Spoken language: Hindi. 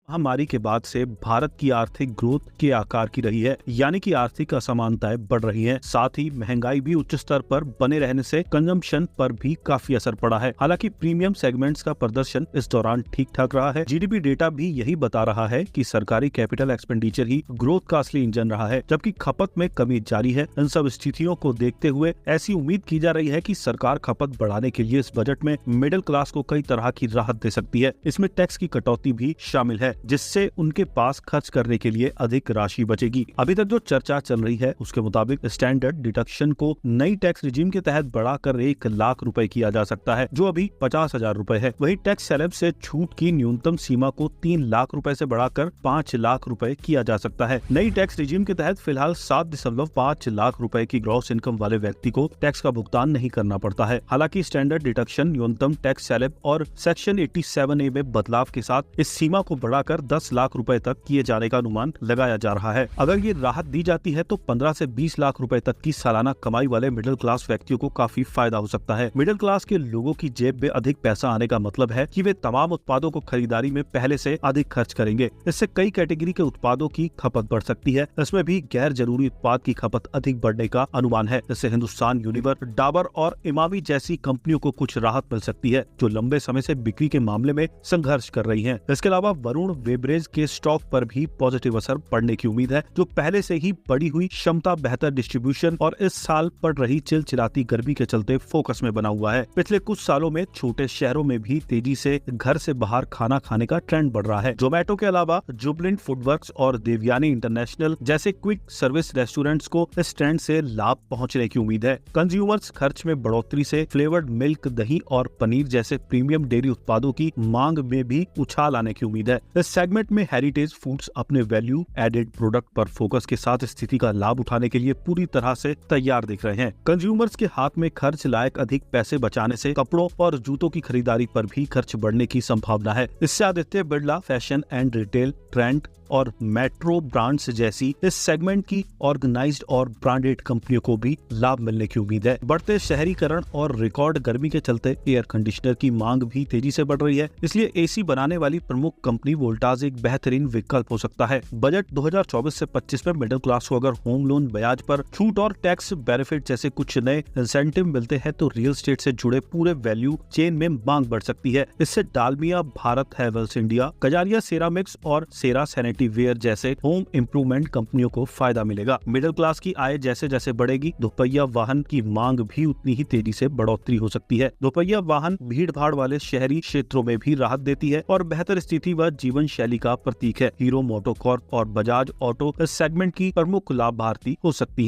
महामारी के बाद से भारत की आर्थिक ग्रोथ के आकार की रही है, यानी कि आर्थिक असमानताएं बढ़ रही हैं। साथ ही महंगाई भी उच्च स्तर पर बने रहने से कंजम्पशन पर भी काफी असर पड़ा है। हालांकि प्रीमियम सेगमेंट्स का प्रदर्शन इस दौरान ठीक ठाक रहा है। जीडीपी डेटा भी यही बता रहा है कि सरकारी कैपिटल एक्सपेंडिचर ही ग्रोथ का असली इंजन रहा है, जबकि खपत में कमी जारी है। इन सब स्थितियों को देखते हुए ऐसी उम्मीद की जा रही है कि सरकार खपत बढ़ाने के लिए इस बजट में मिडिल क्लास को कई तरह की राहत दे सकती है। इसमें टैक्स की कटौती भी शामिल है, जिससे उनके पास खर्च करने के लिए अधिक राशि बचेगी। अभी तक जो चर्चा चल रही है उसके मुताबिक स्टैंडर्ड डिडक्शन को नई टैक्स रिजीम के तहत बढ़ाकर 1 लाख रुपए किया जा सकता है, जो अभी 50,000 रुपए है। वहीं टैक्स स्लैब से छूट की न्यूनतम सीमा को 3 लाख रुपए से बढ़ाकर 5 लाख रुपए किया जा सकता है। नई टैक्स रिजीम के तहत फिलहाल 7.5 लाख रुपए की ग्रॉस इनकम वाले व्यक्ति को टैक्स का भुगतान नहीं करना पड़ता है। हालांकि स्टैंडर्ड डिडक्शन, न्यूनतम टैक्स स्लैब और सेक्शन 87A में बदलाव के साथ इस सीमा को बढ़ाकर 10 लाख रुपए तक किए जाने का अनुमान लगाया जा रहा है। अगर ये राहत दी जाती है तो 15 से 20 लाख रुपए तक की सालाना कमाई वाले मिडिल क्लास व्यक्तियों को काफी फायदा हो सकता है। मिडिल क्लास के लोगों की जेब में अधिक पैसा आने का मतलब है कि वे तमाम उत्पादों को खरीदारी में पहले से अधिक खर्च करेंगे। इससे कई कैटेगरी के उत्पादों की खपत बढ़ सकती है। इसमें भी गैर जरूरी उत्पाद की खपत अधिक बढ़ने का अनुमान है। इससे हिंदुस्तान यूनिवर, डाबर और इमामी जैसी कंपनियों को कुछ राहत मिल सकती है, जो लंबे समय से बिक्री के मामले में संघर्ष कर रही हैं। इसके अलावा वरुण बेवरेज के स्टॉक पर भी पॉजिटिव असर पड़ने की उम्मीद है, जो पहले से ही बढ़ी हुई क्षमता, बेहतर डिस्ट्रीब्यूशन और इस साल पड़ रही चिलचिलाती गर्मी के चलते फोकस में बना हुआ है। पिछले कुछ सालों में छोटे शहरों में भी तेजी से घर से बाहर खाना खाने का ट्रेंड बढ़ रहा है। जोमेटो के अलावा जुबलेंट फूडवर्क्स और देवयानी इंटरनेशनल जैसे क्विक सर्विस रेस्टोरेंट्स को इस ट्रेंड से लाभ पहुंचने की उम्मीद है। कंज्यूमर्स खर्च में बढ़ोतरी से फ्लेवर्ड मिल्क, दही और पनीर जैसे प्रीमियम डेयरी उत्पादों की मांग में भी उछाल आने की उम्मीद है। इस सेगमेंट में हेरिटेज फूड्स अपने वैल्यू एडेड प्रोडक्ट पर फोकस के साथ स्थिति का लाभ उठाने के लिए पूरी तरह से तैयार दिख रहे हैं। कंज्यूमर्स के हाथ में खर्च लायक अधिक पैसे बचाने से कपड़ों और जूतों की खरीदारी पर भी खर्च बढ़ने की संभावना है। इससे Aditya Birla fashion and retail, trend और मेट्रो ब्रांड्स जैसी इस सेगमेंट की ऑर्गेनाइज्ड और ब्रांडेड कंपनियों को भी लाभ मिलने की उम्मीद है। बढ़ते शहरीकरण और रिकॉर्ड गर्मी के चलते एयर कंडीशनर की मांग भी तेजी से बढ़ रही है, इसलिए एसी बनाने वाली प्रमुख कंपनी वोल्टास एक बेहतरीन विकल्प हो सकता है। बजट 2024 से 25 में मिडिल क्लास को अगर होम लोन ब्याज पर छूट और टैक्स बेनिफिट जैसे कुछ नए इंसेंटिव मिलते हैं तो रियल एस्टेट से जुड़े पूरे वैल्यू चेन में मांग बढ़ सकती है। इससे डालमिया भारत हैवेल्स इंडिया, कजारिया सेरामिक्स और सेरा सैनिटरी वेयर जैसे होम इम्प्रूवमेंट कंपनियों को फायदा मिलेगा। मिडिल क्लास की आय जैसे जैसे बढ़ेगी, दोपहिया वाहन की मांग भी उतनी ही तेजी से बढ़ोतरी हो सकती है। दोपहिया वाहन भीड़ भाड़ वाले शहरी क्षेत्रों में भी राहत देती है और बेहतर स्थिति व जीवन शैली का प्रतीक है। हीरो मोटोकॉर्प और बजाज ऑटो इस सेगमेंट की प्रमुख लाभार्थी हो सकती है।